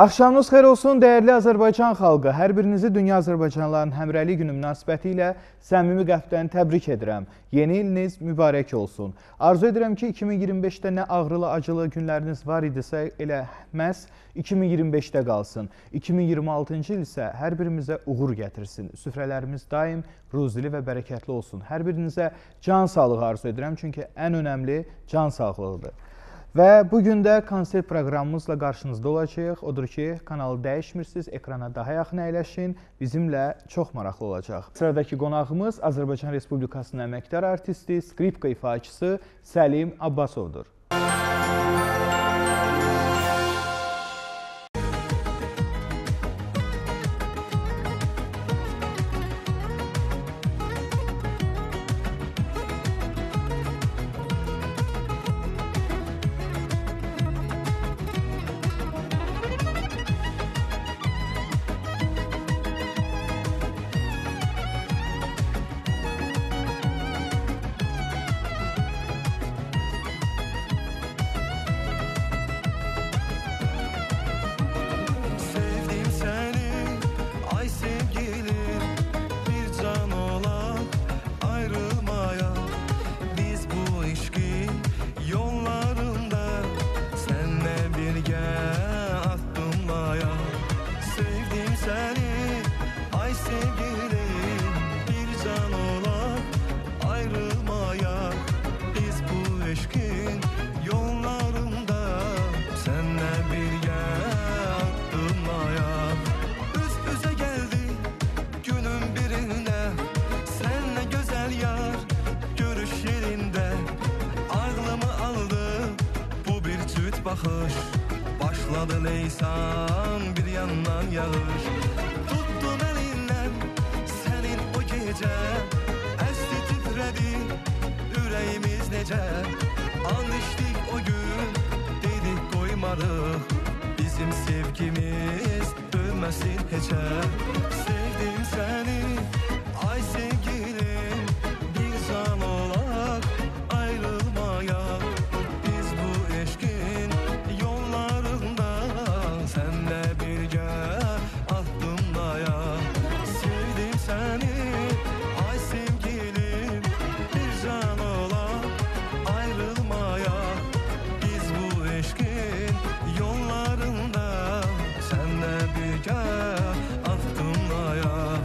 Axşamınız xeyir olsun, dəyərli Azərbaycan xalqı. Hər birinizi Dünya Azərbaycanlıların Həmrəylik günü münasibəti ilə səmimi qəlbdən təbrik edirəm. Yeni iliniz mübarək olsun. Arzu edirəm ki, 2025-də nə ağrılı, acılı günləriniz var idisə, elə məhz 2025-də qalsın. 2026-cı il isə hər birimizə uğur gətirsin. Süfrələrimiz daim ruzili və bərəkətli olsun. Hər birinizə can sağlığı arzu edirəm, çünki ən önəmli can sağlığıdır. Və bugün də konsert proqramımızla qarşınızda olacaq. Odur ki, kanalı dəyişmirsiniz, ekrana daha yaxın əyləşin. Bizimlə çox maraqlı olacaq. Sıradakı qonağımız Azərbaycan Respublikasının əməkdar artisti, skripka ifaçısı Səlim Abbasovdur. Baxış, başladı leysan, bir yandan yağış. Tuttum elindən sənin o gecə, əsli titrədi ürəyimiz necə. And içdik o gün, dedik qoymarıq, bizim sevgimiz dönməsin heçə. Sevdim səni, ay sevgilim, bir can olaq ayrılmayaq. Biz bu eşkin yollarında senle birgə addımlayaq. Sevdim səni, ay sevgilim, bir can olaq ayrılmayaq. Biz bu eşkin yollarında senle birgə addımlayaq.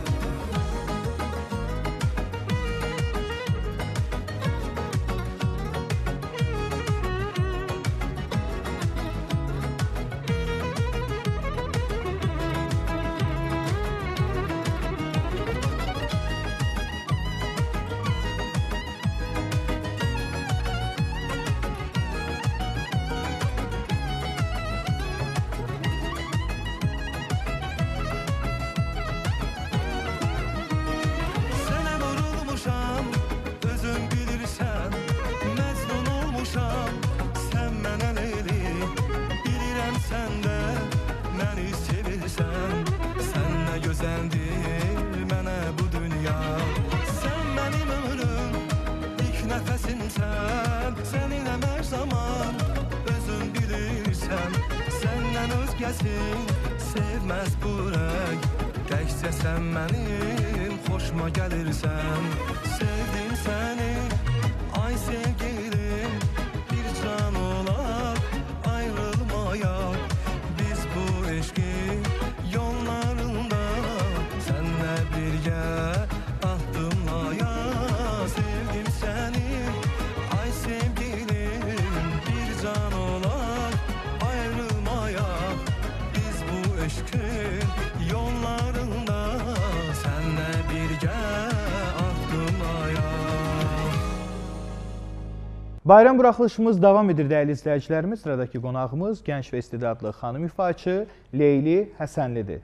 Gözəldir mənə bu dünya. Sən mənim ömrüm, ilk nəfəsimsən. Səninlə hər zaman özün bilirsən. Səndən özgəsin sevməz bu ürək. Təkcə sən mənim xoşuma gəlirsən. Sevdim səni, ay sevgilim, bir can olaq ayrılmayaq. Biz bu eşkin yollarında senle birgə addımlayaq. Sevdim səni, ay sevgilim, bir can olaq ayrılmayaq. Biz bu eşkin yollarında senle birgə addımlayaq. Bayram buraxılışımız davam edir, dəyərli izləyicilərimiz. Sıradakı qonağımız gənc və istedadlı xanım ifaçı Leyli Həsənlidir.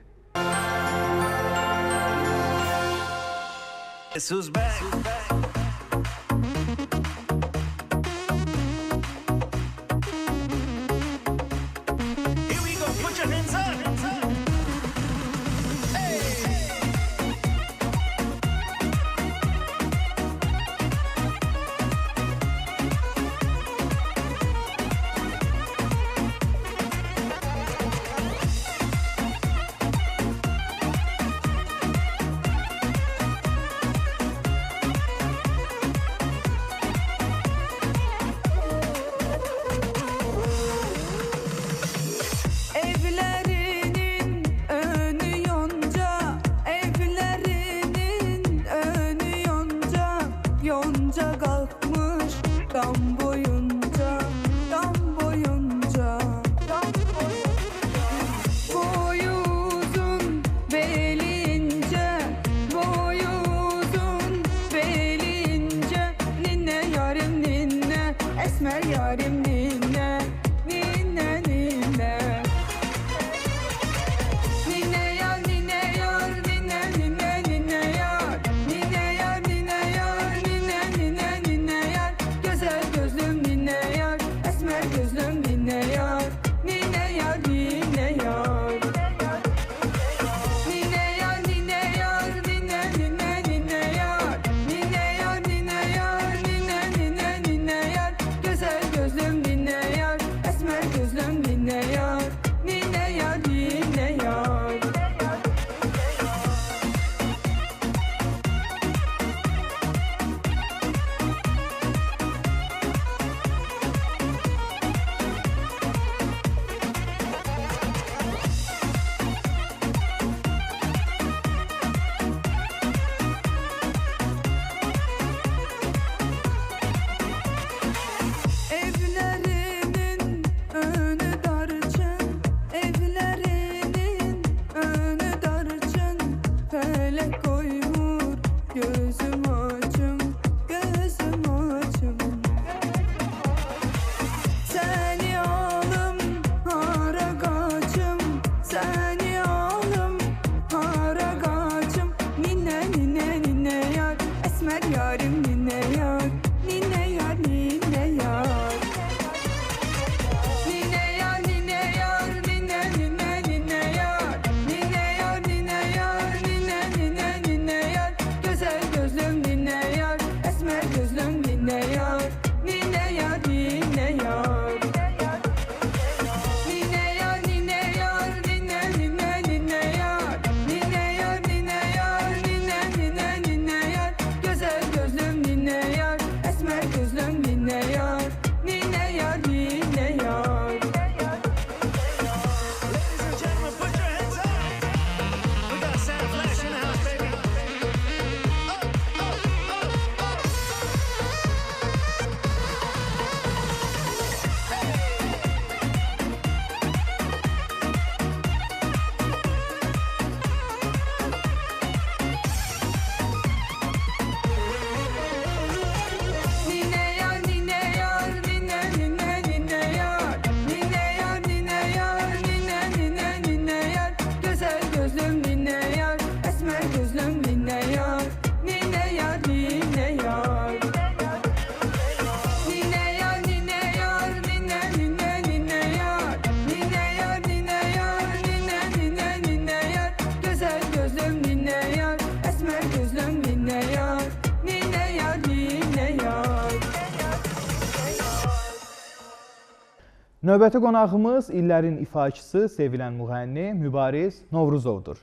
felek koymur gözüm açım, gözüm açım. Seni alım hara kaçım, seni alım hara kaçım. Ninne ninne ninne yar, esmer yarim ninne yar, ninne yar ninne yar. Ninne yar ninne yar, ninne ninne ninne yar, ninne yar ninne yar, ninne ninne ninne yar. Güzel gözlüm ninne yar, esmer gözlüm ninne yar, ninne yar ninne yar. Ninne yar ninne yar, ninne ninne ninne yar, ninne yar ninne yar, ninne ninne ninne yar. Güzel gözlüm ninne yar, esmer gözlüm ninne yar, ninne yar ninne yar. Ladies and gentlemen, put your hands up. We got Santa Flash in the house, baby. Ninne yar ninne yar, ninne ninne ninne yar, ninne yar ninne yar, ninne ninne ninne yar. Güzel gözlüm ninne yar, esmer gözlüm ninne yar, ninne yar ninne yar. Ninne yar ninne yar, ninne ninne ninne yar, ninne yar ninne yar, ninne ninne ninne yar. Güzel gözlüm ninne yar, esmer gözlüm ninne yar, ninne yar ninne yar. Növbəti qonağımız illərin ifaçısı, sevilən müğənni Mübariz Novruzovdur.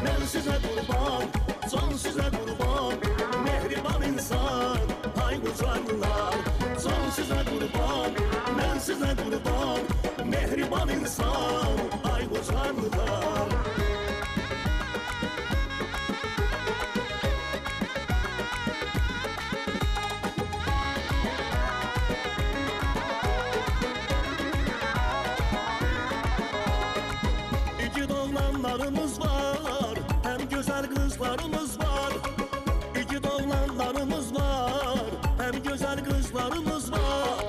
Ben size kurban, son size kurban. Mehriban insan, ay uzanlar. Son size kurban, ben size kurban. Mehriban insan, ay uzanlar. İki oğlanlarımız var, hem güzel kızlarımız var. İki oğlanlarımız var, hem güzel kızlarımız var.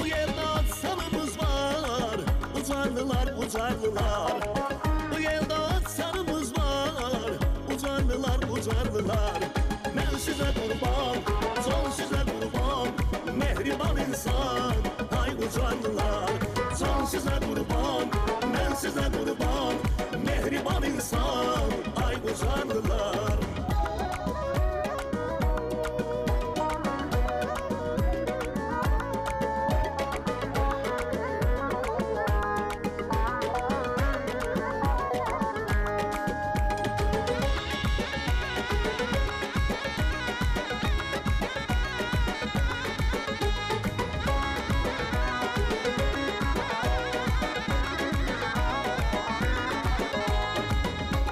Bu yerde atsanımız var, uçarlılar uçarlılar. Bu yerde atsanımız var, uçarlılar uçarlılar. Ben size kurban, son size kurban. Mehriban insan, ay uçarlılar. Son size kurban, ben size kurban. Mehriban insan, ay uçarlılar.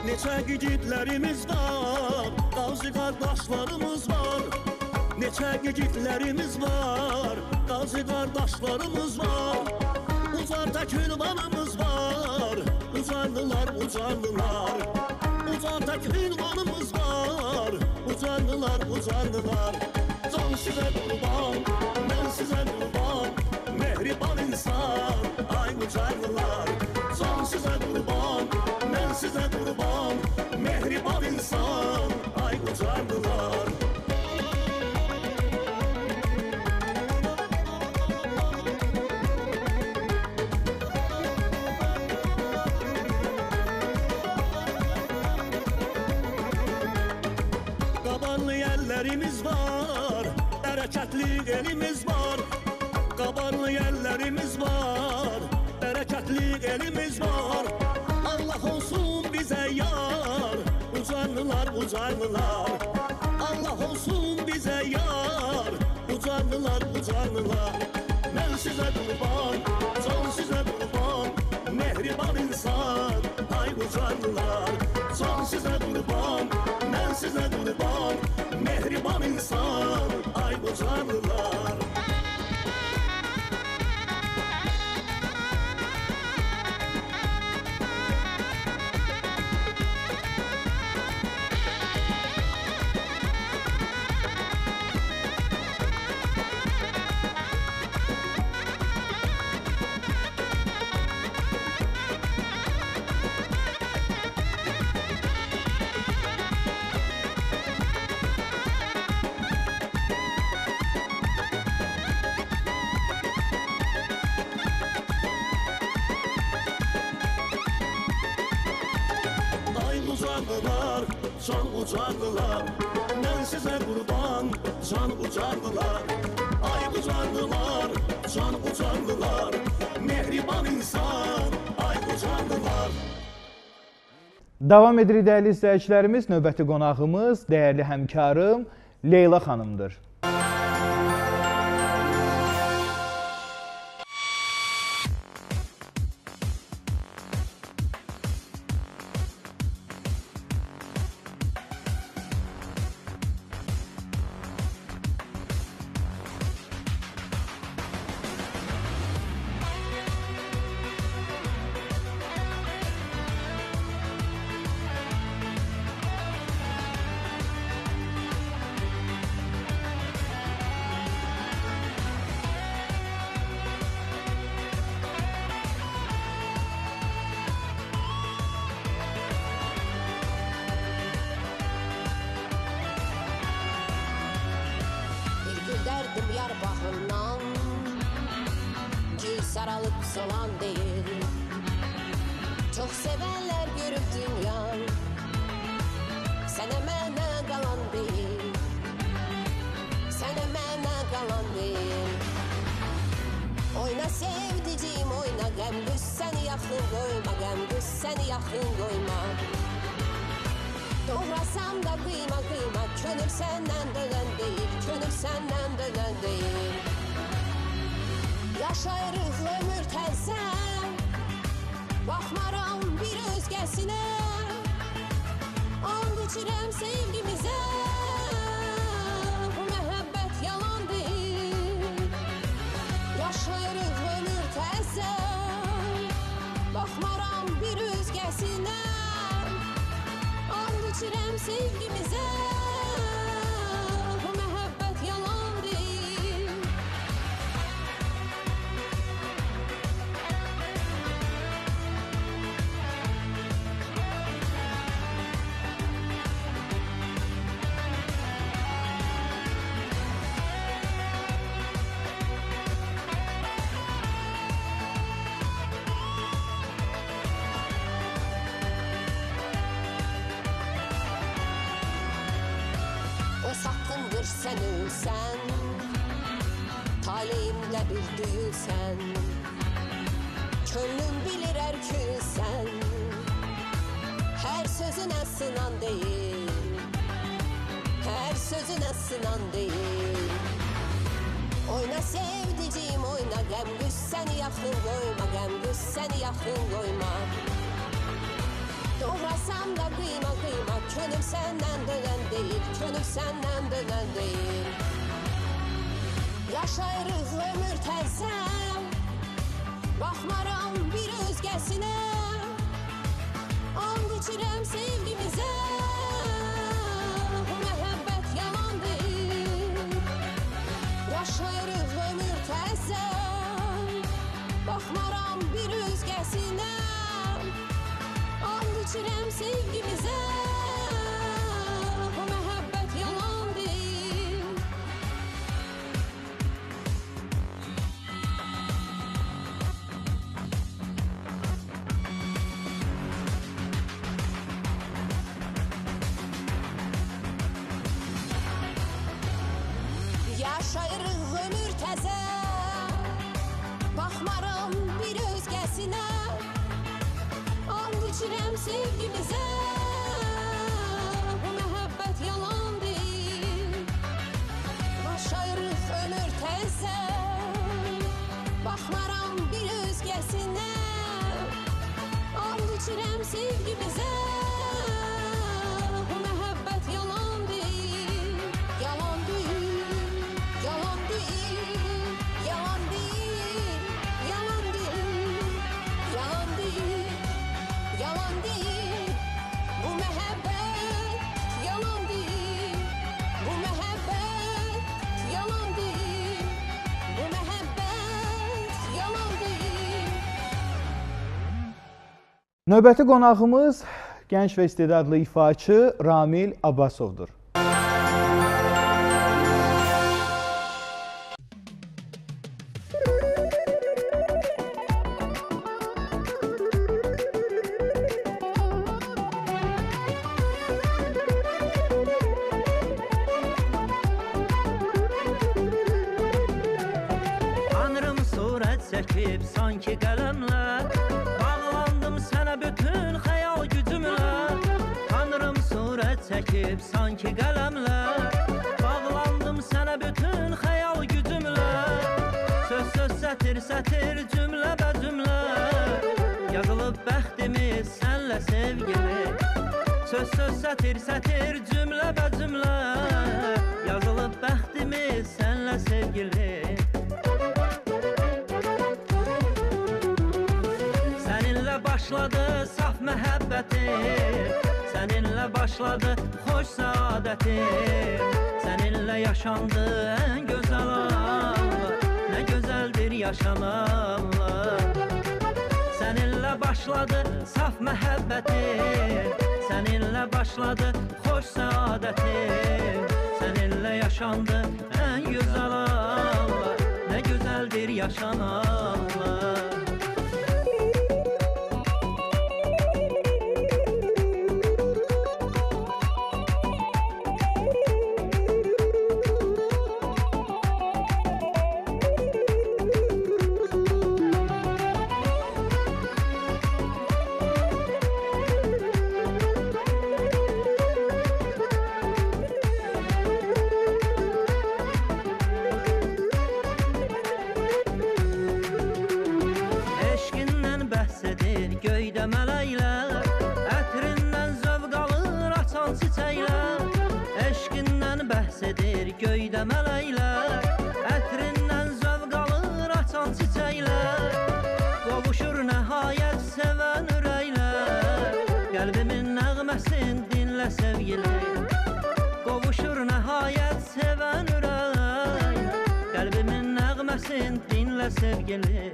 Neçə gigitlərimiz var, qazi qardaşlarımız var. Neçə gigitlərimiz var, qazi qardaşlarımız var. Ucarda külvanımız var, ucarlılar ucarlılar. Ucarda külvanımız var, ucarlılar ucarlılar. Can size kurban, ben size kurban. Mehriban insan, ay ucarlılar. Can size kurban, ben size kurban. Mehriban insan, ay ucarlılar. Qabarlı yerlerimiz var, bereketli elimiz var. Qabarlı yerlerimiz var, bereketli elimiz var. Allah olsun bize yar, ucarlılar ucarlılar. Allah olsun bize yar, ucarlılar ucarlılar. Ben size kurban, can size kurban. Mehriban insan, ay qocarlar. Can sizə qurban, mən sizə qurban, mehriban insan, ay qocarlar. Ucaldılar, can ucaldılar. Mən sizə qurban, can ucaldılar. Ay ucaldılar, can ucaldılar. Mehriban insan, ay ucaldılar. Davam edirik dəyərli izləyicilərimiz. Növbəti qonağımız dəyərli həmkarım Leyla xanımdır. Derdim yar baxımdan gül saralıb solan deyil. Çox sevənlər görüb dünya, sənə mənə qalan deyil. Sənə mənə qalan deyil. Oyna sevdicim, oyna qəmgüz, səni yaxın qoyma, qəmgüz, səni yaxın qoyma. Doğrasam da qıyma, qıyma, könül səndən dönən deyil, könül səndən dönən deyil. Yaşayırıq ömür təzən, baxmaram bir özgəsinə, and içirəm sevgimizə, bu məhəbbət yalan deyil. Yaşayırıq ömür təzən, baxmaram bir özgəsinə, and içirəm sevgimizə, bu məhəbbət yalan deyil. Sakındır sen ölsen, talihimde bir düğülsen, könlüm bilir erkülsen, her sözüne sınan değil, her sözüne sınan değil. Oyna sevdicim, oyna qəmgüz, səni yaxın qoyma, qəmgüz, səni yaxın qoyma. Doğrasam da qıyma, qıyma, könül səndən dönən deyil, könül səndən dönən deyil. Yaşayırıq ömür təzən, baxmaram bir özgəsinə, and içirəm sevgimizə, bu məhəbbət yalan deyil. Yaşayırıq ömür təzən, baxmaram bir özgəsinə, and içirəm sevgimizə, bu məhəbbət yalan deyil. Yaşayırıq ömür təzən, baxmaram bir özgəsinə, and içirəm sevgimizə, bu məhəbbət yalan deyil. Yaşayırıq ömür təzən, baxmaram bir özgəsinə, and içirəm sevgimizə, ikimizə. Bu məhəbbət yalan deyil, yalan deyil, yalan deyil, yalan deyil, yalan deyil, yalan deyil, yalan deyil. Bu məhəbbət yalan deyil, bu məhəbbət yalan deyil, bu məhəbbət yalan deyil. Növbəti qonağımız gənc və istedadlı ifaçı Ramil Abbasovdur. Tanrım surət çəkib sanki qələmlə, bağlandım sənə bütün xəyal gücümlə. Tanrım surət çəkib sanki qələmlə, bağlandım sənə bütün xəyal gücümlə. Söz söz sətir sətir cümlə bə cümlə, yazılıb bəxtimiz sənlə sevgili. Söz söz sətir sətir cümlə bə cümlə, yazılıb bəxtimiz sənlə sevgili. Səninlə başladı saf məhəbbətim, səninlə başladı xoş səadətim, səninlə yaşandı ən gözəl anlar, nə gözəldir yaşananlar. Səninlə başladı saf məhəbbətim, səninlə başladı xoş səadətim, səninlə yaşandı ən gözəl anlar, nə gözəldir yaşananlar. Eşqindən bəhs edir göydə mələklər, ətrindən zövq alır açan çiçəklər. Eşqindən bəhs edir göydə mələklər, ətrindən zövq alır açan çiçəklər. Qovuşur nəhayət sevən ürəklər, qəlbimin nəğməsin dinlə sevgili. Qovuşur nəhayət sevən ürəklər, qəlbimin nəğməsin dinlə sevgili.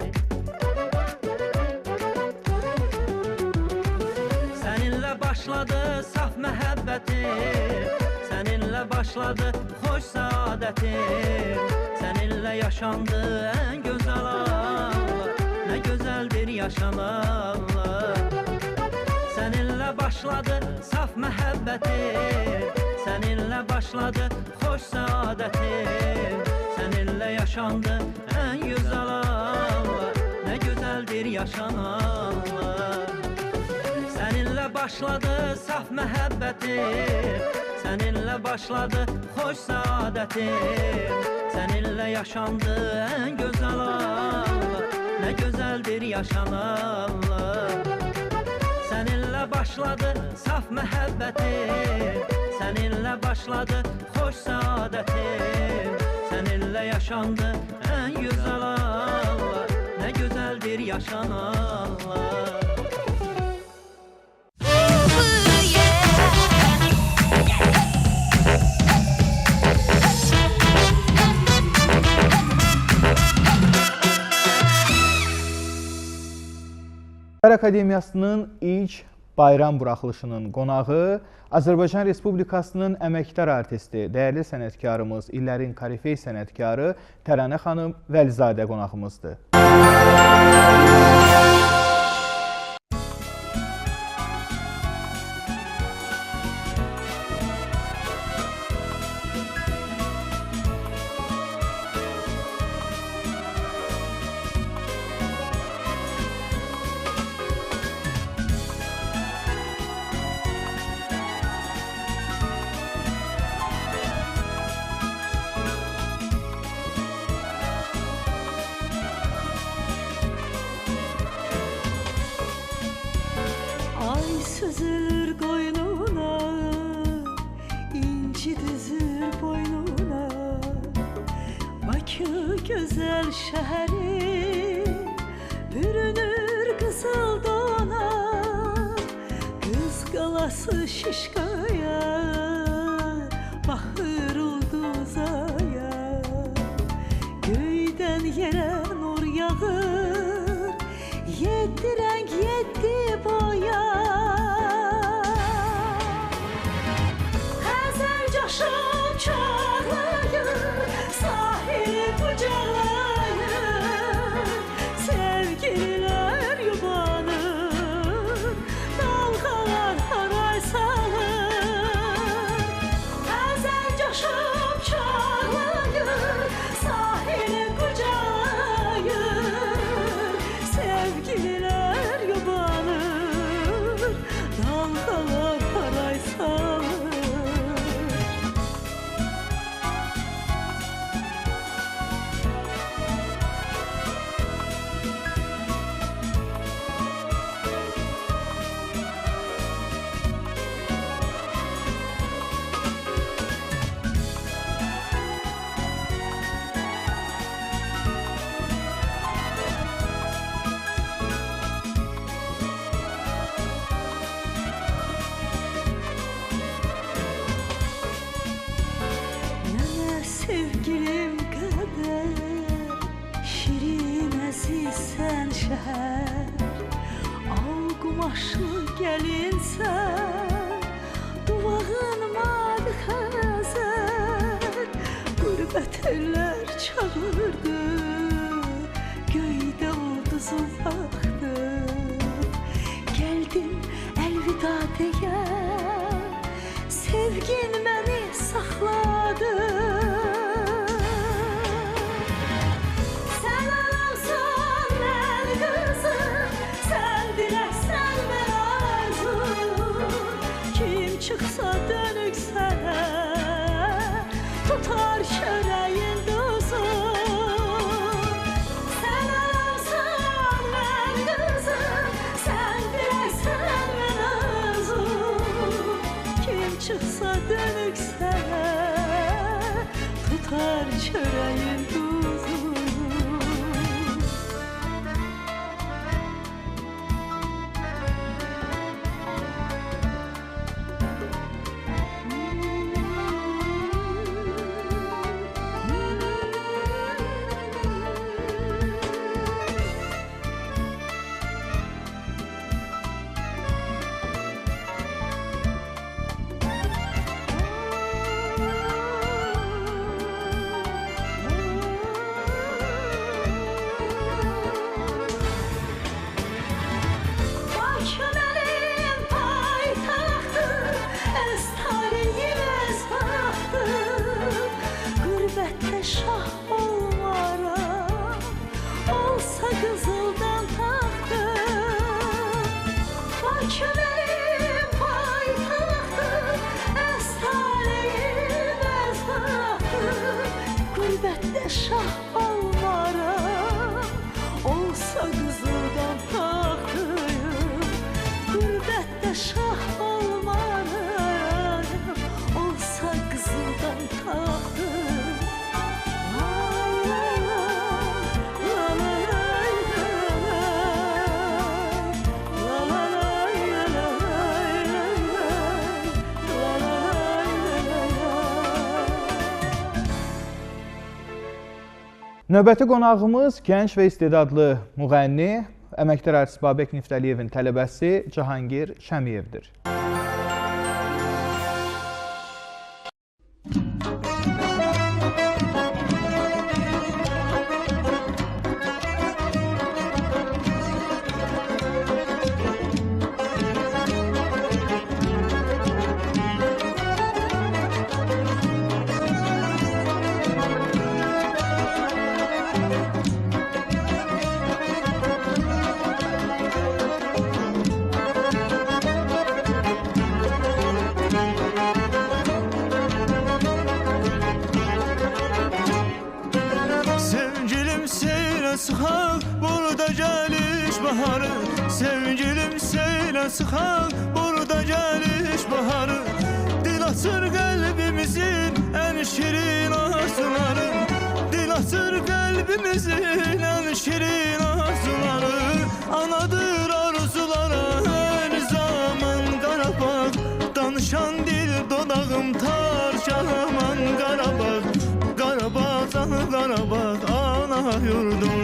Səninlə başladı saf məhəbbətim, səninlə başladı xoş səadətim, səninlə yaşandı ən gözəl anlar, nə gözəldir yaşananlar. Səninlə başladı saf məhəbbətim, səninlə başladı xoş səadətim, səninlə yaşandı ən gözəl anlar, nə gözəldir yaşananlar. Səninlə başladı saf məhəbbətim, səninlə başladı xoş səadətim, səninlə yaşandı ən gözəl anlar, nə gözəldir yaşananlar. Səninlə başladı saf məhəbbətim, səninlə başladı xoş səadətim, səninlə yaşandı ən gözəl anlar, nə gözəldir yaşananlar. Şəhər Akademiyasının ilk bayram buraxılışının qonağı Azərbaycan Respublikasının əməkdar artisti, dəyərli sənətkarımız, illərin korifey sənətkarı Təranə xanım Vəlizadə qonağımızdır. süzülür koynuna, inci düzür boynuna. Bakı güzel şehri, bürünür kızıl dona. Kız qalası şişkaya, baxır ulduzaya. Göydən yerə nur yağır, yeddi rəng yeddi boya. Həzər coşub çağlayır, sahili bucaqlayır. Sevgililer yubanır, dalgalar haray salır. Həzər coşub çağlayır, sahili bucaqlayır. Sevgililer yubanır, dalgalar haray salır. Yana sevgilim kadar şirin əzizsən şəhər. Al qumaşlı gəlinsən, duvağın mavi xəzər. Qürbət ellər çağırdı, göydə ulduz uzaqdı. Gəldim əlvida deyə, sevgin məni saxladı. Sən anamsan, mən qızım, sən diləksən, mən arzum. Kim çıxsa dönük sənə, tutar çörəyin duzun. Sən anamsan, mən qızım, sən diləksən, mən arzum. Kim çıxsa dönük sənə, tutar çörəyin duzun. Bakı mənim paytaxtım, əz talihim əz baxtım. Qürbətdə şah olmaram, olsa qızıldan taxtım. Bakı mənim paytaxtım, əz talihim əz baxtım. Qürbətdə şah olmaram, olsa qızıldan taxtım. Qürbətdə şah olmaram, olsa qızıldan taxtım. Lay lay lay, la la lay lay, la la lay lay lay, la la lay lay lay. Növbəti qonağımız gənc və istedadlı müğənni, əməkdar artist Babək Niftəliyevin tələbəsi Cahangir Şəmiyevdir. sıxaq, burada gəliş baharı. Sevgilim seylə sıxaq, burada geliş baharı, dil açır kalbimizin en şirin arzuları, dil açır kalbimizin en şirin arzuları. Anadır arzulara her zaman Qarabağ, danışan dil dodağım tar aman Qarabağ, Qarabağ canı Qarabağ ana yurdum.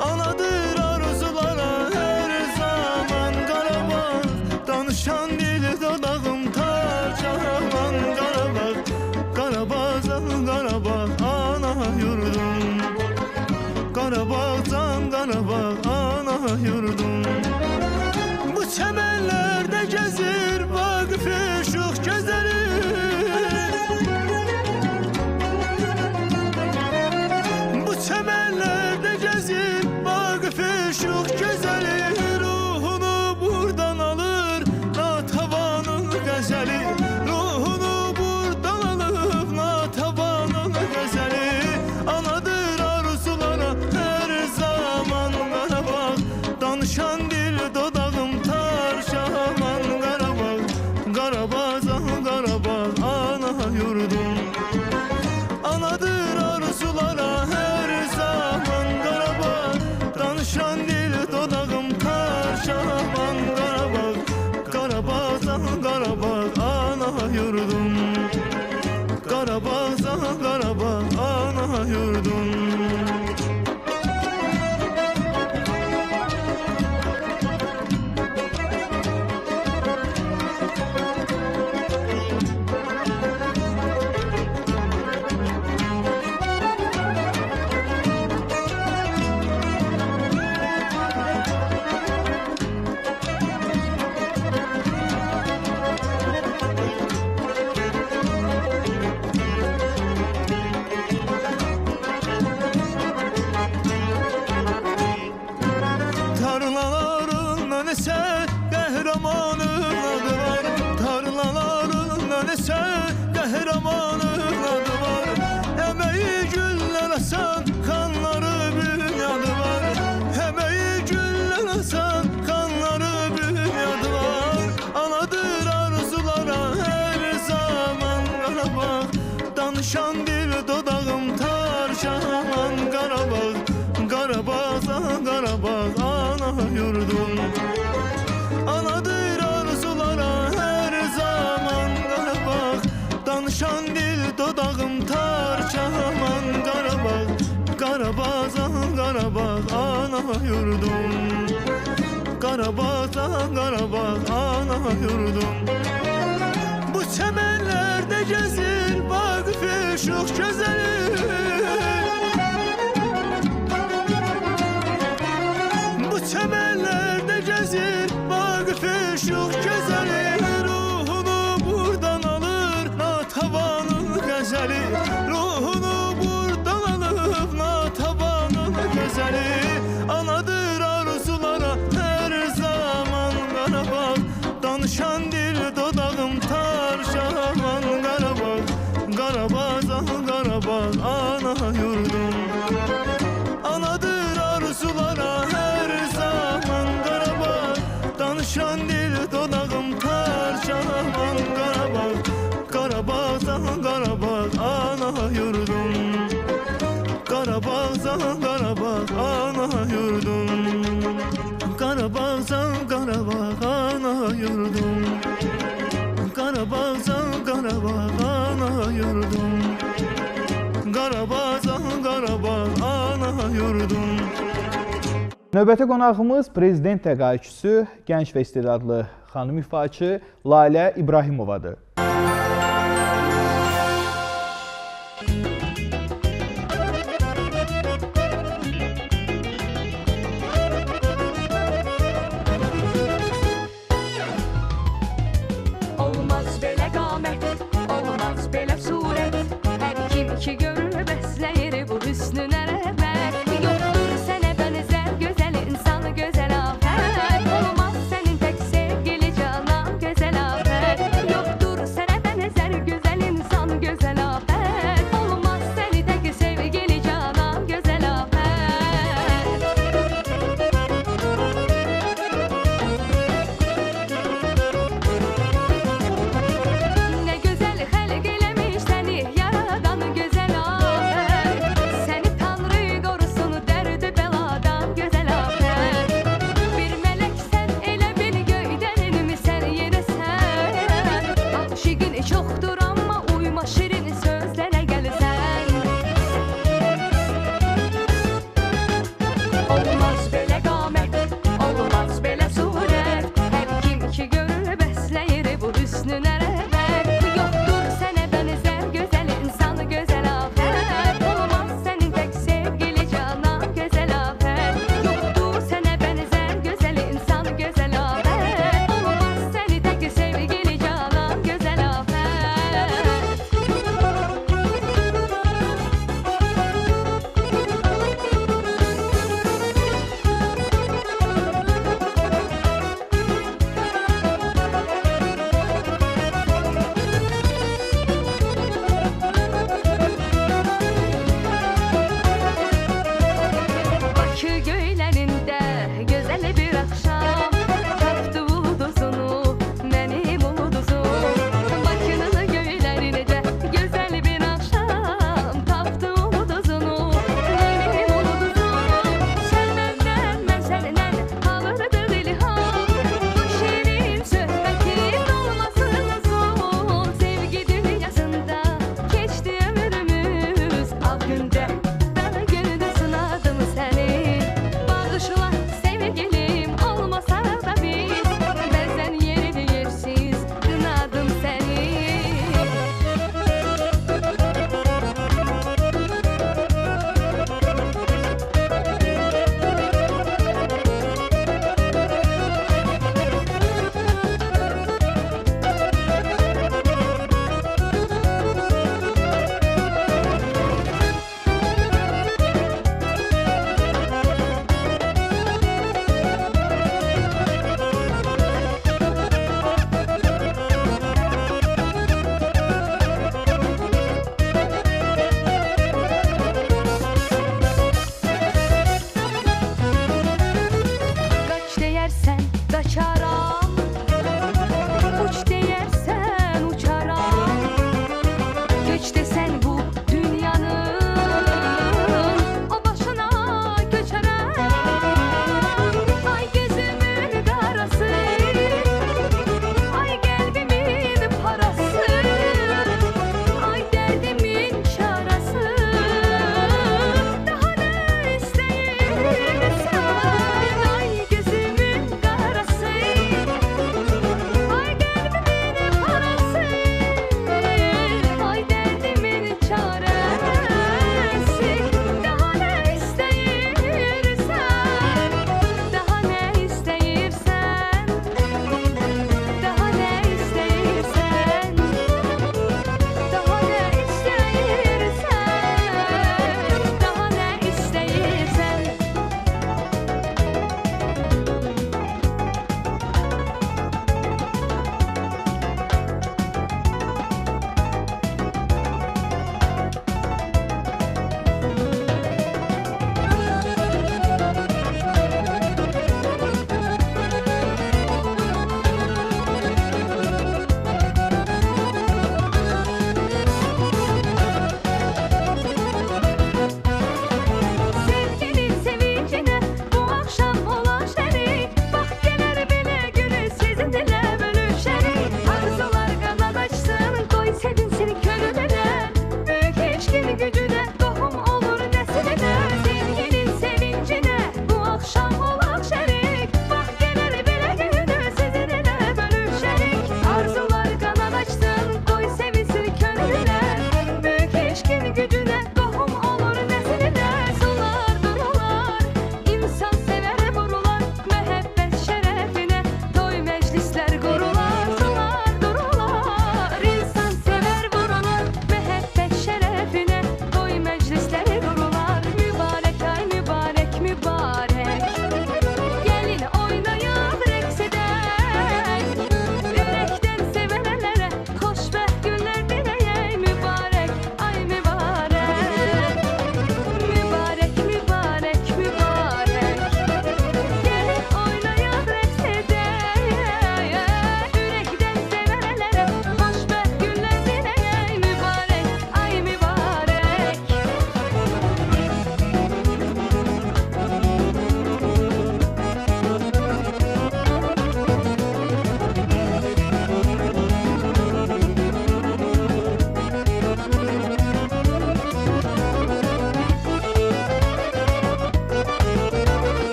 Anadır arzulara her zaman Qarabağ, danışan dil dodağım tar aman Qarabağ, Qarabağ canı Qarabağ ana yurdum. Qarabağ can Qarabağ ana yurdum. Bu çəmənlərdə gəzir Vaqif şux gözəli, bu çəmənlərdə gəzir Vaqif şux gözəli. Ruhunu buradan alır Natavanın qəzəli, ruhunu buradan alır Natavanın qəzəli. Anadır arzulara her zaman Qarabağ, danışan dil dodağım tar aman Qarabağ, Qarabağ can Qarabağ ana yurdum. Anadır arzulara her zaman Qarabağ, danışan dil dodağım tar aman Qarabağ, Qarabağ can Qarabağ ana yurdum. Qarabağ can Qarabağ ana yurdum. Tarlalarından eser kahramanın adı var, tarlalarından eser kahramanın adı var. Emeği güller asan kanları bünyadı var, emeği güller asan kanları bünyadı var. Anadır arzulara her zaman Qarabağ, danışan dil dodağım tar aman Qarabağ, Qarabağ can Qarabağ ana yurdum. Anadır arzulara her zaman Qarabağ, danışan dil dodağım tar aman Qarabağ, Qarabağ can Qarabağ ana yurdum. Qarabağ can Qarabağ ana yurdum. Bu çəmənlərdə gəzir Vaqif şux gözəli, bu çəmənlərdə gəzir Vaqif şux gözəli. Ruhunu buradan alır Natavanın qəzəli, ruhunu buradan alır Natavanın qəzəli. Anadır arzulara her zaman Qarabağ, danışan dil dodağım tar aman Qarabağ, Qarabağ can Qarabağ ana yurdum. Anadır arzulara her zaman Qarabağ, danışan dil dodağım tar aman Qarabağ, Qarabağ can Qarabağ ana yurdum. Qarabağ can Qarabağ ana yurdum. Qarabağ can Qarabağ ana yurdum. Qarabağ can Qarabağ ana yurdum. Qarabağ can Qarabağ ana yurdum. Növbəti qonağımız prezident təqaüdçüsü, gənc və istedadlı xanım ifaçı Lalə İbrahimovadır. Olmaz belə qamət, olmaz belə surət. Hər kim ki görür bəsləyir bu hüsnünə rəhmət. Yoxdur sənə bənzər gözəl insan, gözəl afət. Olmaz sənin tək sevgili canan, gözəl afət. Yoxdur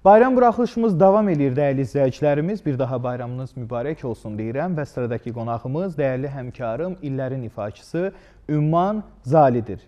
Bayram buraxılışımız davam edir dəyərli izləyicilərimiz. Bir daha bayramınız mübarək olsun deyirəm və sıradakı qonağımız dəyərli həmkarım, illərin ifaçısı Ümman Zalidir.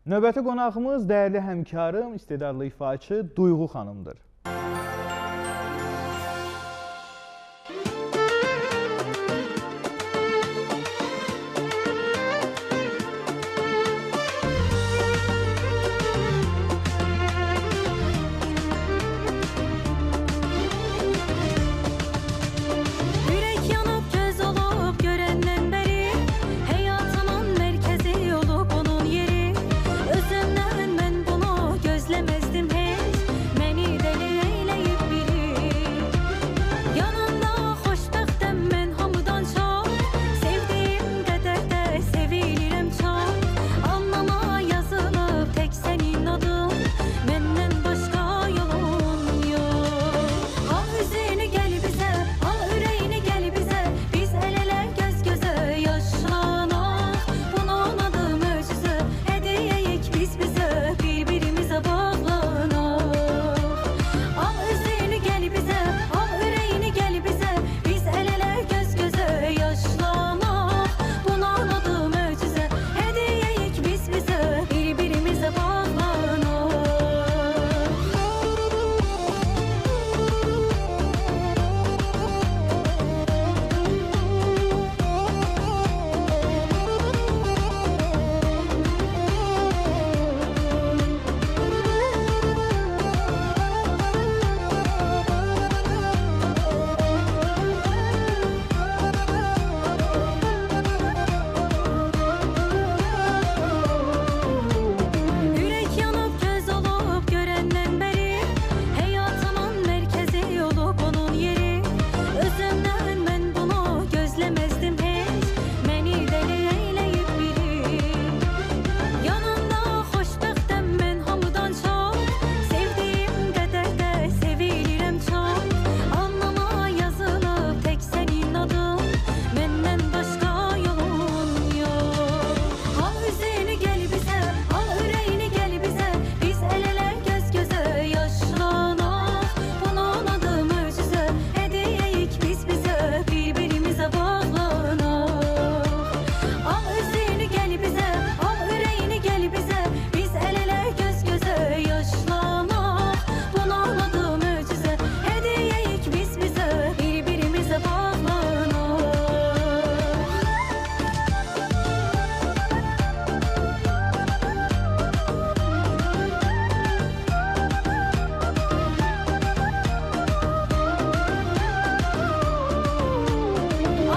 Növbəti qonağımız dəyərli həmkarım, istedadlı ifaçı Duyğu xanımdır. Yürek yanıp göz olup görenden beri hayatımın merkezi olup onun yeri. Özümden ben bunu gözlemezdim hiç. Beni deli eyleyip biri. Yanımda hoşbəxtəm mən hamıdan çok. Sevdiğim qədər də sevilirəm çok. Alnıma yazılıb tek senin adın. Məndən başqa yolun yok. Al üzünü gel bize, al yüreğini gel bize. Biz el ele göz göze yaşlanaq. Bunun adı möcüzə, hediyeyik biz bize. Birbirimize bağlanaq. Al üzünü gel bize, al yüreğini gel bize. Biz el ele göz göze yaşlanaq. Bunun adı möcüzə, hediyeyik biz bize. Birbirimize bağlanaq. Yürek yanıp göz olup görenden beri hayatımın merkezi olup onun yeri. Özümden ben bunu gözlemezdim hiç. Beni deli eyleyip biri. Yanımda hoşbəxtəm mən hamıdan çok. Sevdiğim qədər də sevilirəm çok. Alnıma yazılıb tek senin adın. Məndən başqa yolun yok. Al üzünü gel bize, al yüreğini gel bize. Biz el ele göz göze yaşlanaq. Bunun adı möcüzə, hediyeyik biz bize. Birbirimize bağlanaq. Al üzünü gel bize, al yüreğini gel bize. Biz el ele göz göze yaşlanaq. Bunun adı möcüzə, hediyeyik biz bize. Birbirimize bağlanaq.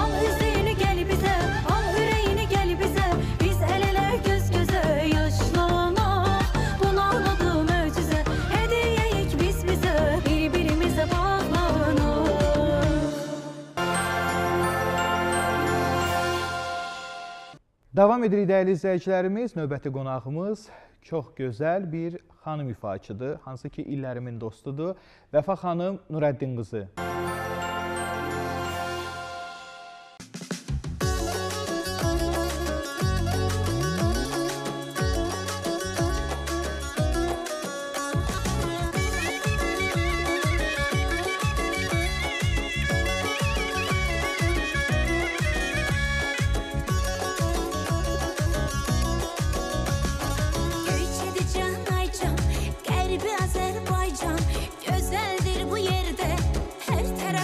Al üzünü gel bize, al yüreğini gel bize. Biz el ele göz göze yaşlanaq. Bunun adı möcüzə, hediyeyik biz bize. Birbirimize bağlanaq. Davam edirik dəyərli izləyicilərimiz. Növbəti qonağımız çox gözəl bir xanım ifaçıdır. Hansı ki illərimin dostudur. Vəfa xanım Nurəddin qızı. Göyçədi can aycan, qərbi Azərbaycan. Gözəldir bu yerdə hər tərəf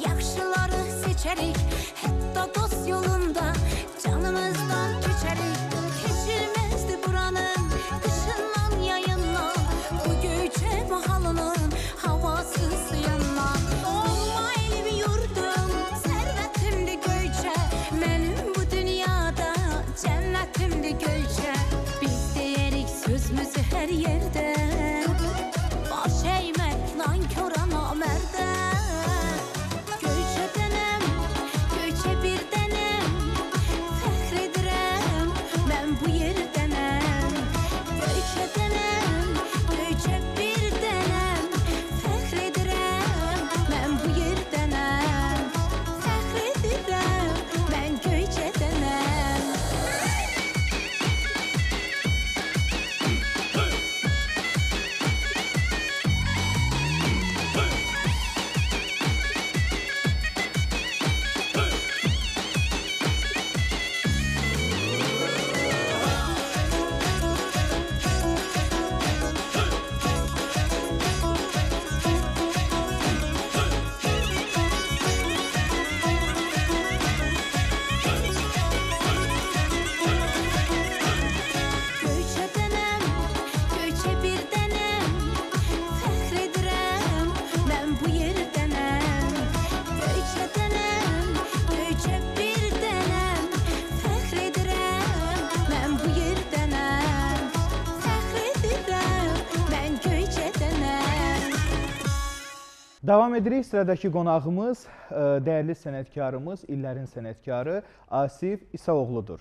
Yaxşıları seçerik, hətta dost yolunda canımızdan keçerik. Keçilmezdi buranın kışından yayından, bu Göyçə mahalının havası sıyandan. Doğma elim yurdum, sərvətimdi Göyçə, mənim bu dünyada cənnətimdi Göyçə. Biz deyirik sözümüzü hər yerdə, baş eğmək nankora namərdə. Göyçədənəm, Göyçə bir dənəm, fəxr edirəm, mən bu yerdənəm. Göyçədənəm, Göyçə bir dənəm, fəxr edirəm, mən bu yerdənəm. Fəxr edirəm, mən Göyçədənəm. Göyçədənəm, Göyçə bir dənəm, fəxr edirəm, mən bu yerdənəm. Göyçədənəm, Göyçə bir dənəm, fəxr edirəm, mən bu yerdənəm. Fəxr edirəm, mən Göyçədənəm. Davam edirik. Sıradakı qonağımız dəyərli sənətkarımız, illərin sənətkarı Asif İsaoğludur.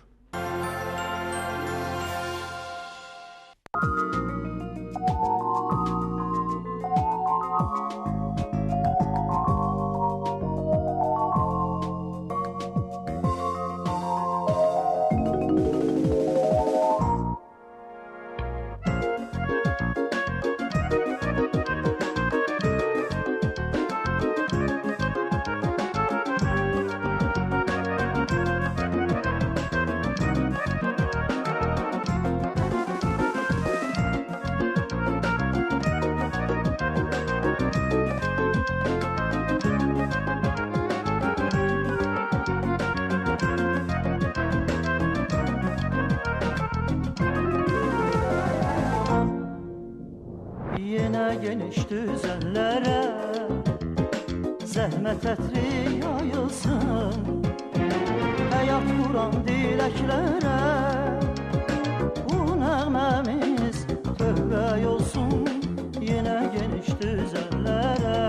Yenə geniş düzənlərə zəhmət ətri yayılsın. Həyat vuran diləklərə bu nəğməmiz tövbə olsun. Yenə geniş düzənlərə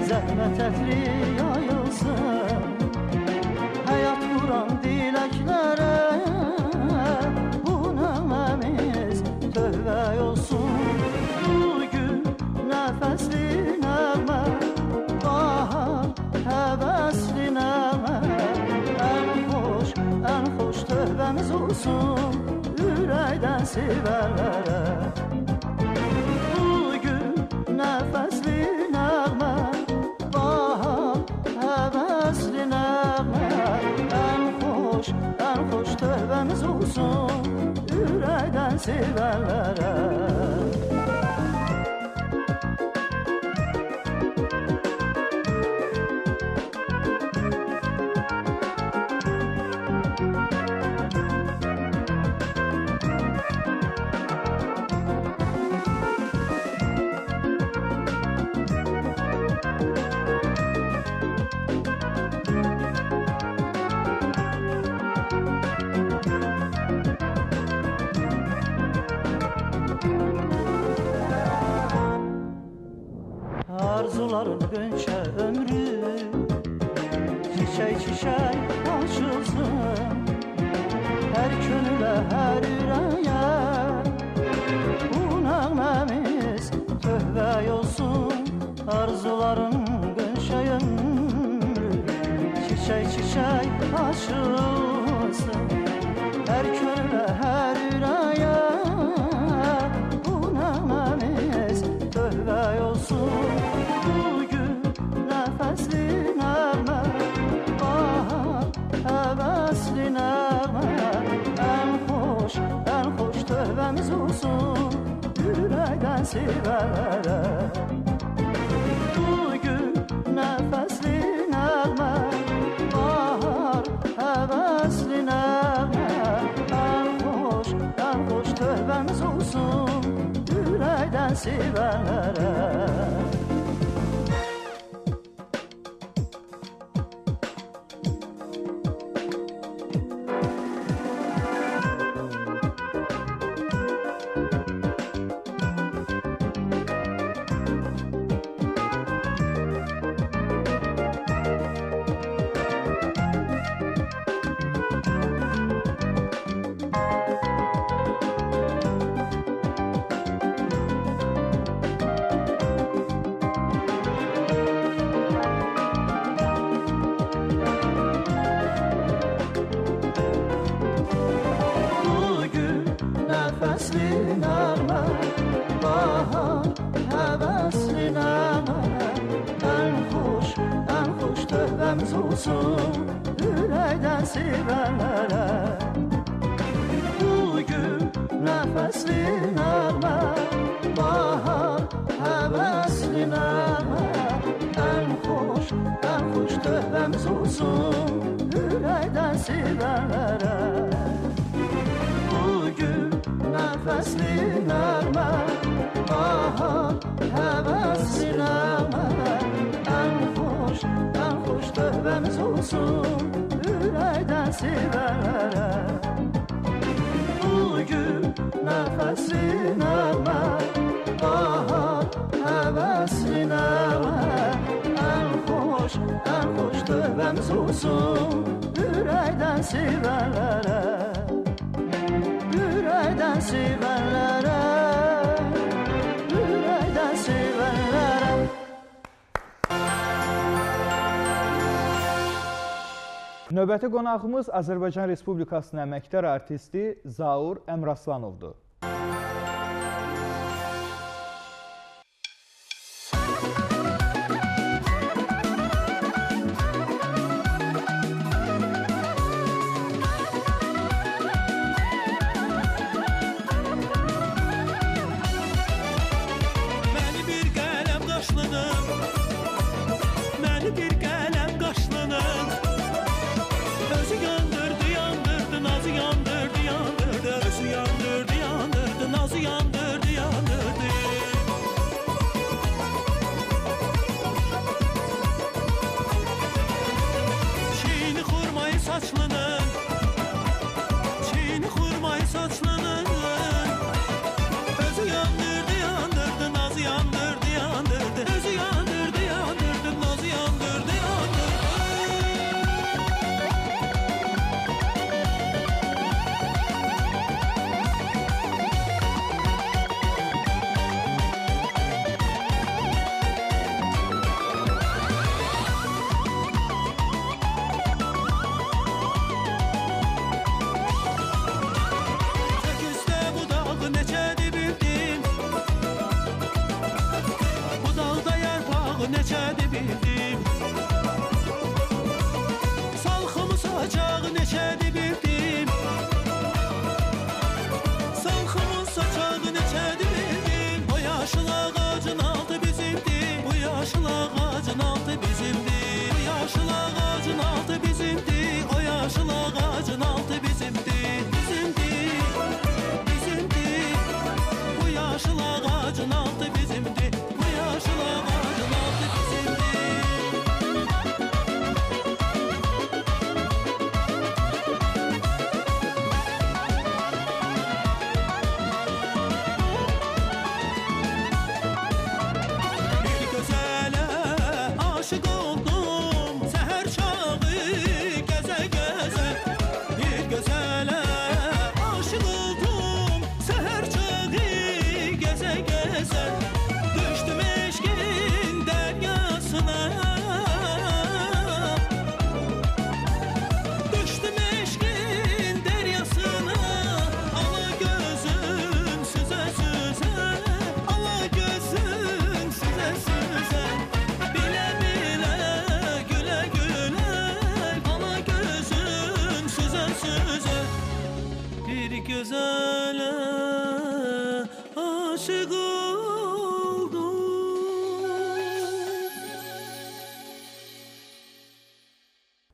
zəhmət ətri yayılsın. Həyat vuran diləklərə bu nəğməmiz tövbə olsun. Bugün nəfəsli nəğmə, bahar həvəsli nəğmə, ən xoş tövbəmiz olsun ürəkdən sevənlərə. Bugün nəfəsli nəğmə, bahar həvəsli nəğmə, ən xoş tövbəmiz olsun ürəkdən sevənlərə. Arzuların Göyçə ömrü çiçək açılsın. Hər könülə, hər ürəyə bu nəğməmiz tövbə olsun. Arzuların Göyçə ömrü çiçək açılsın. Hər könülə, hər ürəyə bu nəğməmiz tövbə olsun. Bugün nəfəsli nəğmə, bahar həvəsli nəğmə, ən xoş tövbəmiz olsun ürəkdən sevənlərə. Bugün nəfəsli sevənlərə Nəfəsli nəğmə, bahar həvəsli nəğmə Ən xoş tövbəmiz olsun ürəkdən sevənlərə Bugün nəfəsli nəğmə, bahar həvəsli nəğmə Ən xoş tövbəmiz olsun ürəkdən sevənlərə Bugün nəfəsli nəğmə, bahar həvəsli nəğmə Ən xoş tövbəmiz olsun ürəkdən sevənlərə Bugün nəfəsli nəğmə, bahar həvəsli nəğmə Ən xoş tövbəmiz olsun ürəkdən sevənlərə Ürəkdən sevənlərə, ürəkdən sevənlərə Növbəti qonağımız Azərbaycan Respublikasının əməkdar artisti Zaur Əmraslanovdur. Məni bir qələm qaşlanır, məni bir qələm qaşlanır. Özü yandırdı, yandırdı, nazı yandırdı, yandırdı, özü yandırdı, yandırdı.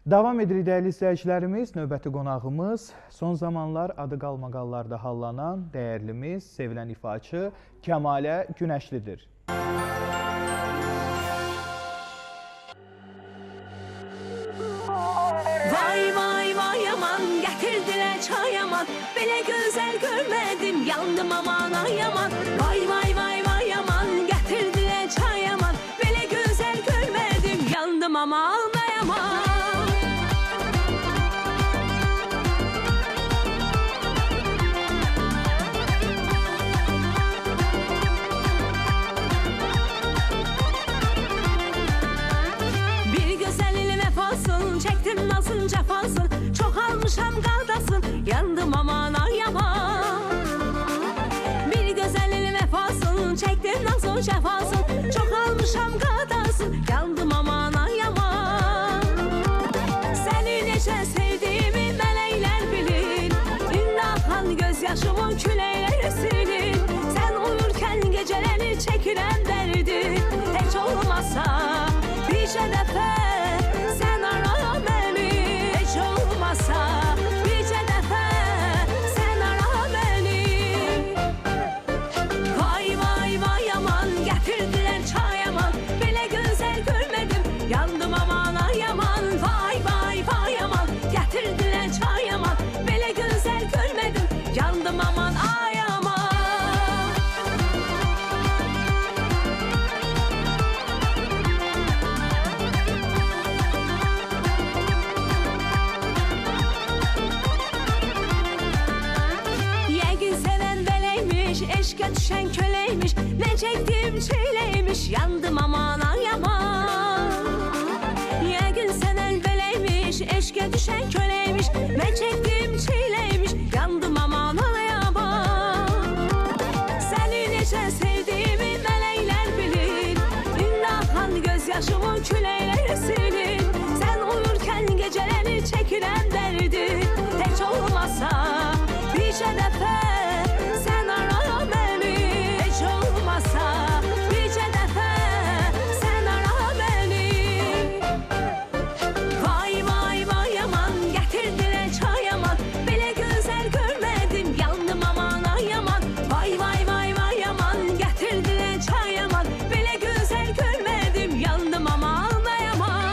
Davam edirik dəyərli izləyicilərimiz, növbəti qonağımız son zamanlar adı qalmaqallarda hallanan dəyərlimiz, sevilən ifaçı Kəmalə Günəşlidir. Vay vay vay aman gətirdilər çay aman belə gözəl görmədim yandım aman ay aman vay vay vay vay aman gətirdilər çay aman belə gözəl görmədim yandım aman ay aman çektim nasıl cefasın çok almışam qaldasın yandım aman ay aman bir güzelin vefasın çektim nasıl cefasın çok almışam qaldasın yandım aman ay aman seni necə sevdiğimi mələklər bilir indi axan gözyaşımı küləklər silir sen uyurken geceleri çekirəm dərdi heç olmasa bircə dəfə sen ara beni heç olmasa bircə dəfə sen ara beni vay vay vay aman gətirdilər çay aman belə gözəl görmədim yandım aman ay aman vay vay vay aman gətirdilər çay aman belə gözəl görmədim yandım aman ay aman eşqə düşən köləymiş nə çəkdim çeyləymiş yandım aman ay aman yəqin sən əlbələymiş eşqə düşən köləymiş nə çəkdim çeyləymiş yandım aman ay aman səni necə sevdiğimi mələklər bilir indi axan gözyaşımı küləklər silir sən uyurken geceleri çəkirəm dərdi heç olmasa bircə dəfə sen ara beni heç olmasa bircə dəfə sen ara beni vay vay vay aman gətirdilər çay aman belə gözəl görmədim yandım aman ay aman vay vay vay vay aman gətirdilər çay aman belə gözəl görmədim yandım aman ay aman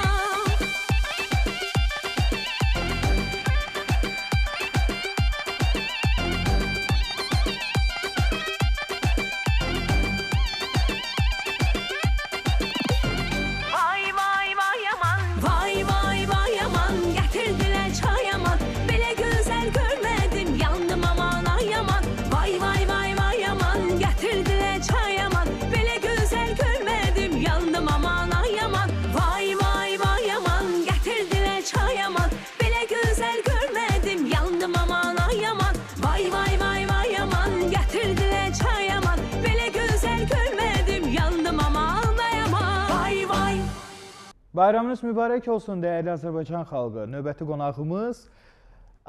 Bayramınız mübarək olsun dəyərli Azərbaycan xalqı. Növbəti qonağımız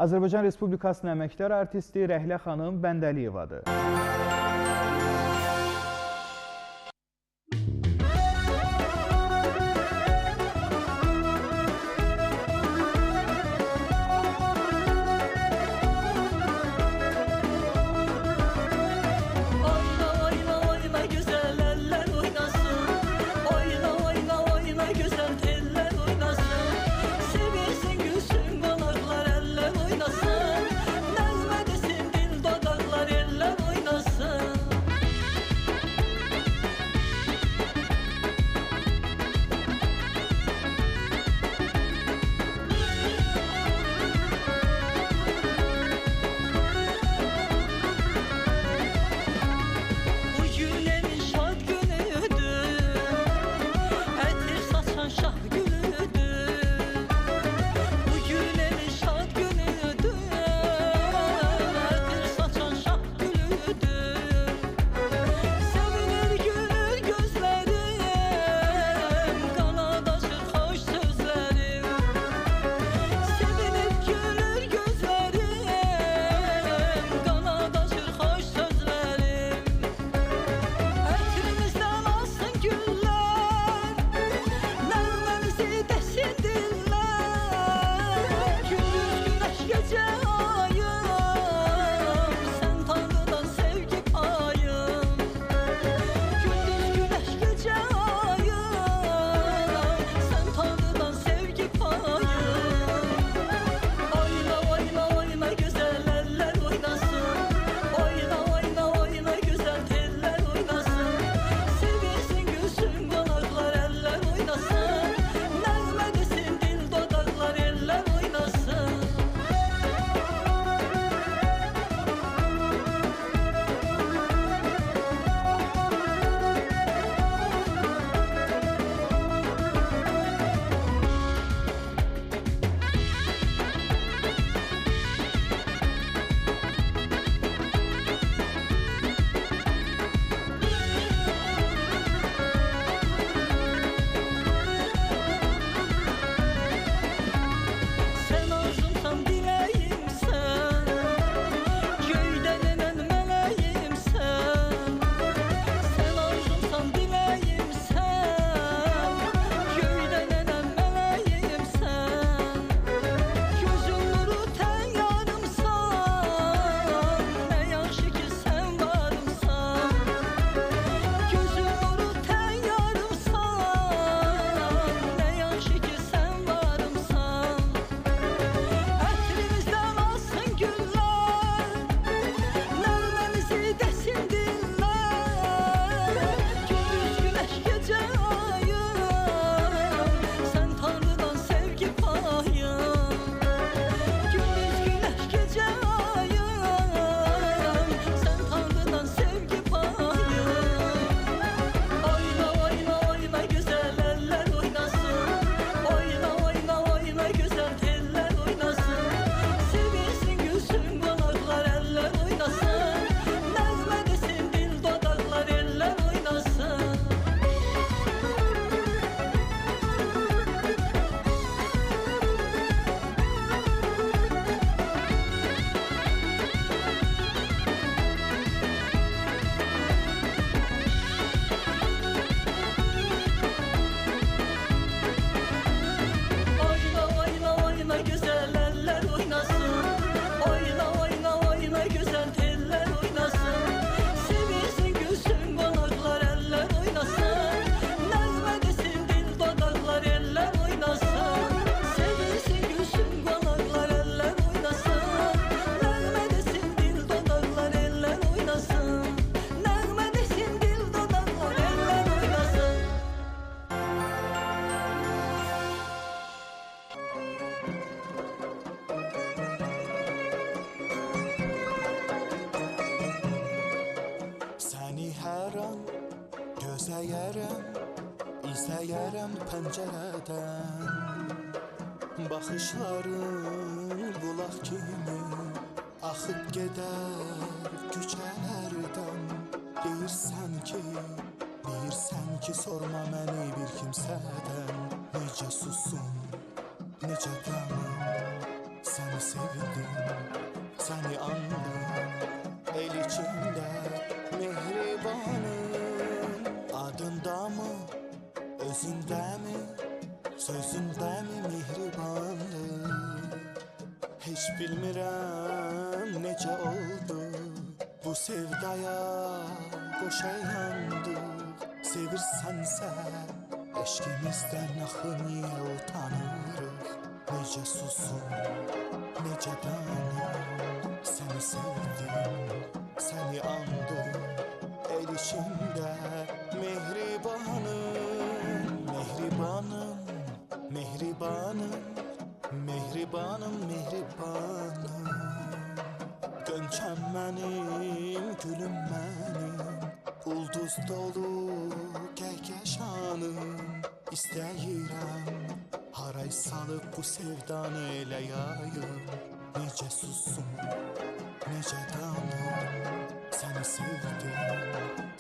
Azərbaycan Respublikasının əməkdar artisti Rəhlə xanım Bəndəliyevadır. Oynasın, İzləyərəm pəncərədən Baxışların bulaq kimi axıb gedər küçələrdən Deyirsən ki sorma məni bir kimsədən Necə susum, necə qanım Səni sevdim, səni andım El içində mehribanım Adında mı, özündə mi, sözündə mi mehribandır Heç bilmirəm necə oldu bu sevdaya qoşa yandıq Sevirsənsə eşqimizdən axı niyə utanırıq Necə susum, necə danım Səni sevdim, səni andım El içində mehribanım Mehribanım, mehribanım Mehribanım, mehribanım Gönçəm mənim, gülüm mənim Ulduz dolu kəhkəşanım İstəyirəm haray salıb bu sevdanı elə yayım Necə susum, necə danım Səni sevdim,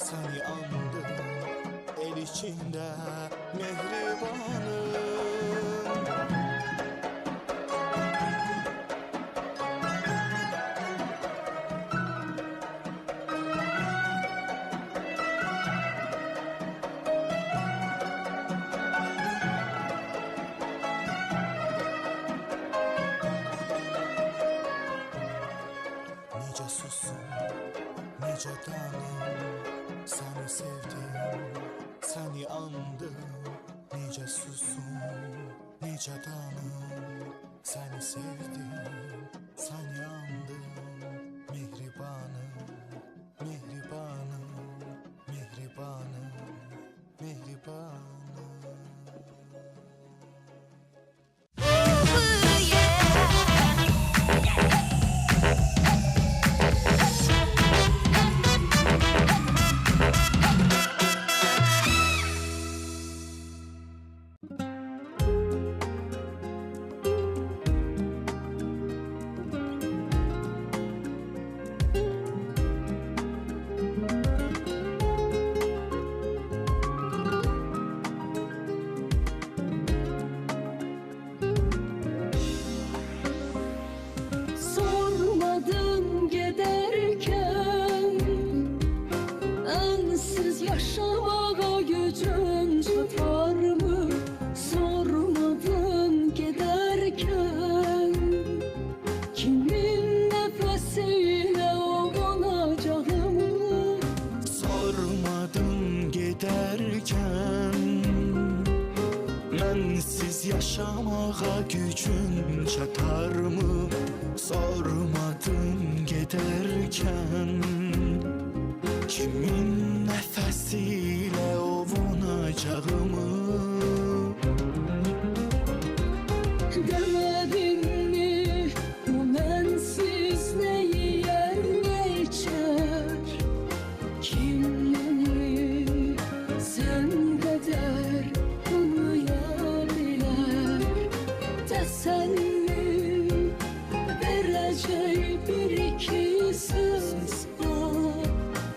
səni andım El içində mehribanım Necə susum, necə danım Səni sevdim, səni andım Necə susum, necə danım Səni sevdim, səni andım Mehribanım, mehribanım Mehribanım, mehribanım Sormadım giderken Bensiz yaşamağa gücün tutar mı? Sormadım giderken Kimin nefesiyle olacağımı Sormadım giderken Mənsiz yaşamağa gücün çatar mı? Sormadım giderken Kimin nefesiyle ovunacağımı Demedin mi bu bensiz ne yer ne içer Kim beni sen kadar anlayabilir Teselli vereceği bir iki söz var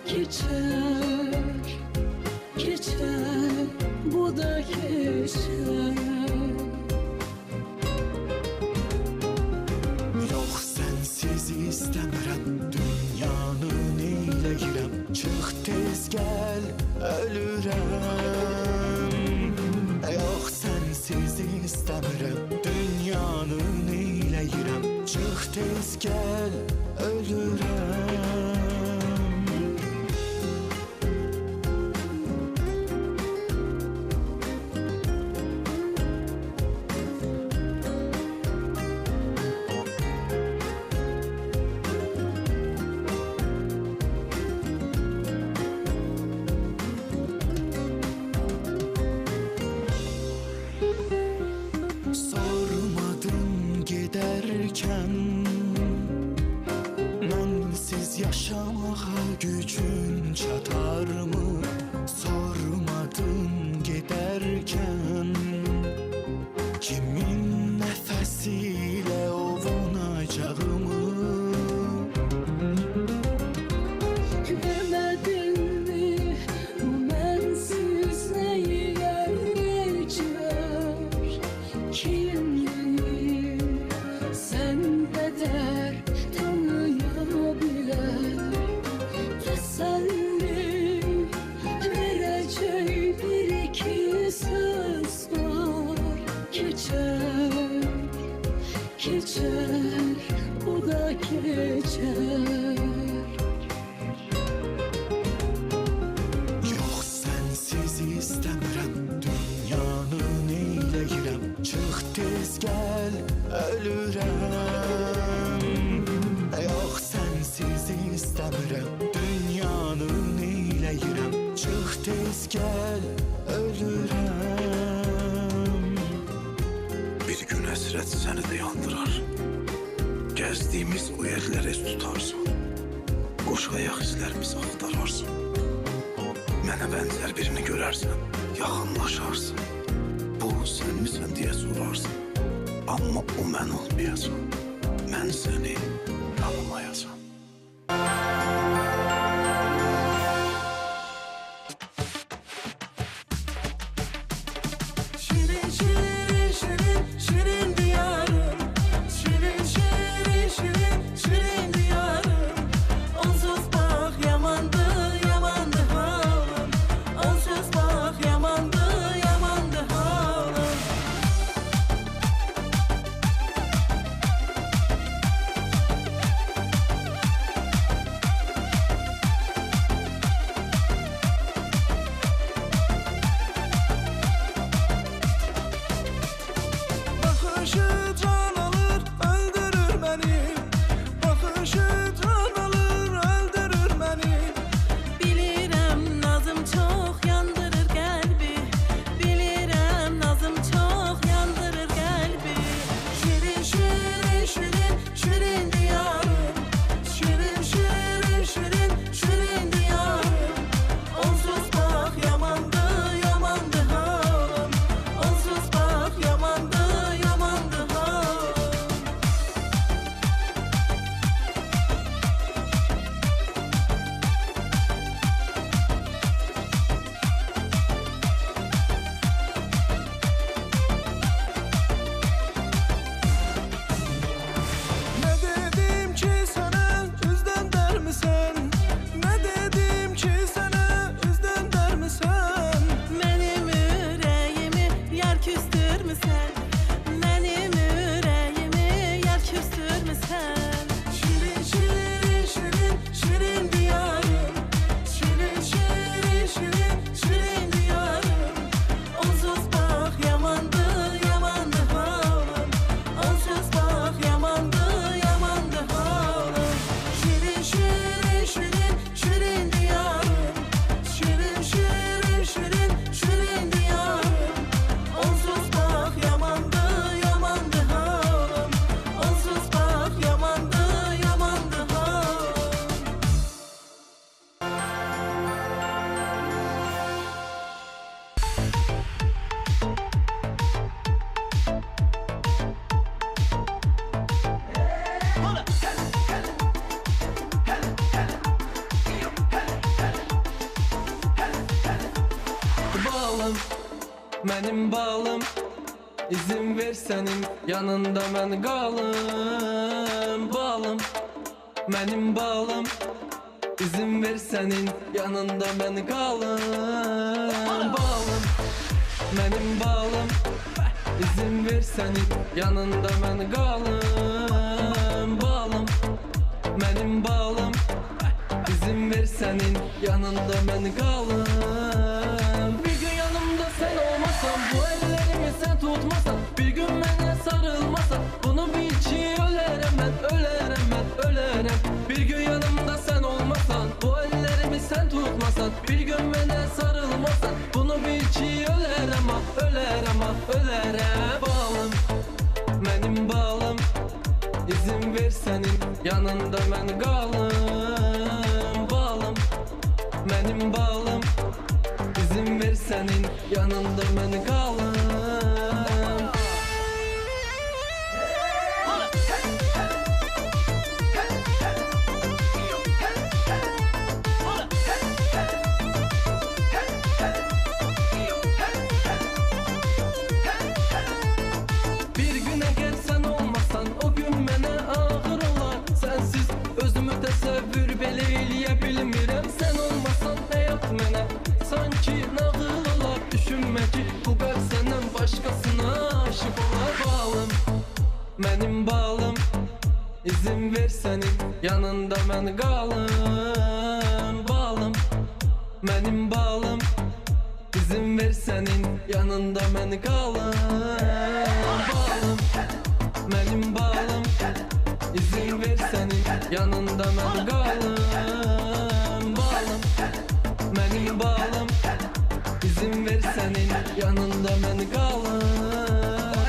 Geçer, geçer bu da geçer Yox sənsiz istəmirəm dünyanı neyləyirəm Çıx tez gəl ölürəm Yox sənsiz istəmirəm dünyanı neyləyirəm Çıx tez gəl ölürəm Sormadım giderken Mənsiz yaşamağa gücün çatar mı? Sormadım vesile ovunacağımı. Demedin mi bu bensiz neyi geçer? Kim bilir sen bedel tanıyabilir? Teselli vereceği bir iki söz var. Geçer, geçer, bu da geçer. Yox sensiz istəmirəm, dünyanı neyləyirəm? Çıx tez gəl, ölürəm. Yox sensiz istəmirəm, dünyanı neyləyirəm? Çıx tez gəl, ölürəm. Bir gün həsrət səni də yandırar. Gəzdiyimiz o yerlərə üz tutarsan. Qoş ayaq izlərimizi axtararsan. Mənə bənzər birini görərsən, yaxınlaşarsan. Bu sən misən deyə sorarsın. Amma o mən olmayacam. Mən səni tanımayacam. Şirin şirin şirin şirin diyarım. Şirin şirin şirin şirin diyarım. Onsuz bak yamandı yamandı halim. Onsuz bak yamandı yamandı halim. Bakışı can alır, öldürür beni. Bakışı can alır, öldürür beni. Bilirəm nazım çox yandırır qəlbi. Bilirəm nazım çox yandırır qəlbi. Şirin şirin şirin şirin diyarım. Şirin şirin şirin şirin diyarım. Onsuz bak yamandı yamandı halim. Onsuz bak yamandı yamandı halim. Ne dedim ki sana üzden der misin? Ne dedim ki sana üzden der misin? Mənim ürəyimi yar küstürmüsən. Mənim ürəyimi yar küstürmüsən. Şirin şirin şirin şirin diyarım. Şirin şirin şirin şirin diyarım. Onsuz bak yamandı yamandı halim. Onsuz bak yamandı yamandı halim. Şirin şirin şirin şirin diyarım. Şirin şirin şirin şirin diyarım. Onsuz bak yamandı yamandı halim. Onsuz bak yamandı yamandı halim. Balım, mənim balım. İzin ver sənin yanında mən qalım. Balım, mənim balım. İzin ver sənin yanında mən qalım. Balım, mənim balım. İzin ver sənin yanında mən qalım. Balım, mənim balım. İzin ver sənin yanında mən qalım. Bir gün yanımda sen olmasan, bu ellerimi sen tutmasan, bir gün mənə sarılmasan, bunu bil ki ölərəm mən, ölərəm mən, ölərəm. Bir gün yanımda sen olmasan, bu ellerimi sen tutmasan, bir gün mənə sarılmasan, bunu bil ki ölərəm ah, ölərəm ah, ölərəm. Balım, mənim balım. İzin ver sənin yanında mən qalım. Balım, mənim balım. İzin ver sənin yanında mən qalım. mənim balım İzin ver sənin yanında mən qalım Balım, mənim balım İzin ver sənin yanında mən qalım Balım, mənim balım İzin ver sənin yanında mən qalım Balım, mənim balım İzin ver sənin yanında mən qalım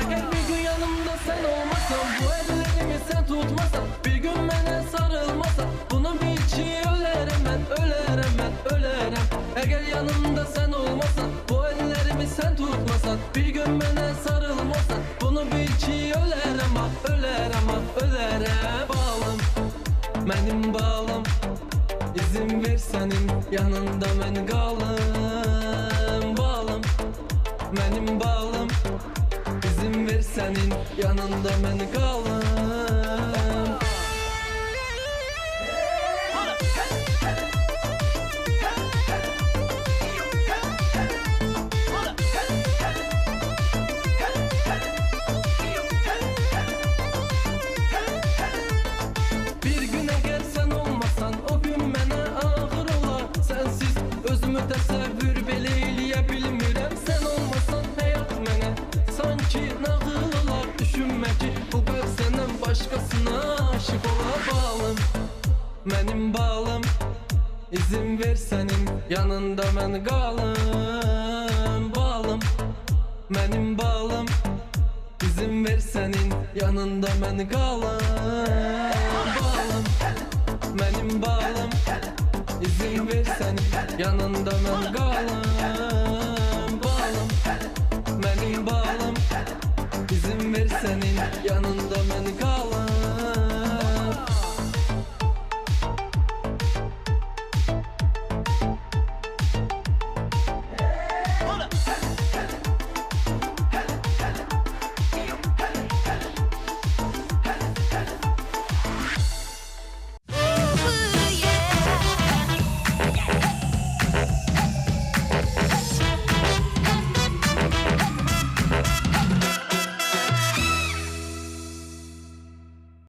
Əgər bir gün yanımda sən olmasan Bu əllərimi sən tutmasan Bir gün mənə sarılmasan Bunu bil ki ölərəm mən, ölərəm mən, ölərəm Əgər yanımda sən olmasan Bu əllərimi sən tutmasan Bir gün mənə sarılmasan Bunu bil ki ölərəm ah, ölərəm ah, ölərəm Balım, mənim balım İzin ver sənin yanında mən qalım Balım, mənim balım İzin ver sənin yanında mən qalım Bir gün əgər sən olmasan O gün mənə ağır olar Sənsiz özümü təsəvvür belə eləyə bilmirəm Sən olmasan həyat mənə Sanki nağıl olar Düşünmə ki bu qəlb səndən başqasına aşıq olar Balım, mənim balım İzin ver sənin yanında mən qalım Balım, mənim balım İzin ver sənin yanında mən qalım Balım, mənim balım İzin ver sənin yanında mən qalım